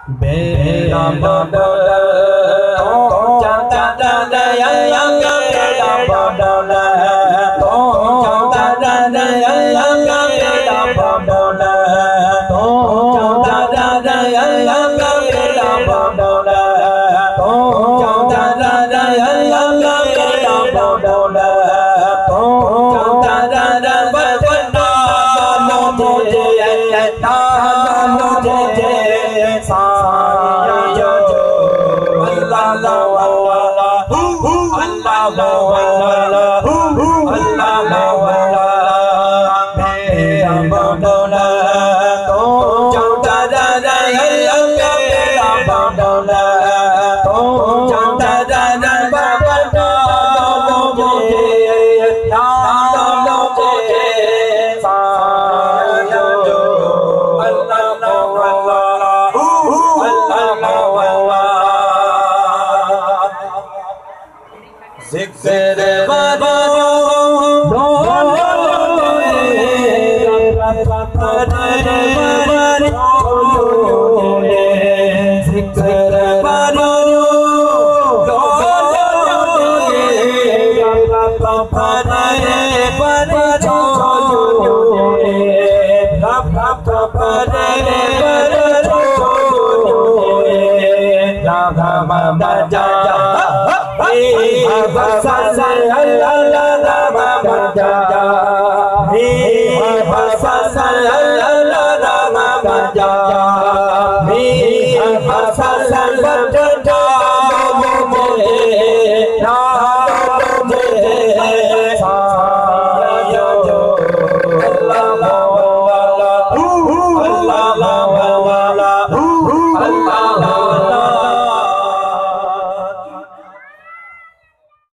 बेड़ा बदल तो चंदा दया बेड़ा बदल तो चंदा दया बेड़ा बदल तो चंदा दया बेड़ा बदल तो चंदा दया बेड़ा बदल तो चंदा दया मुझे Allah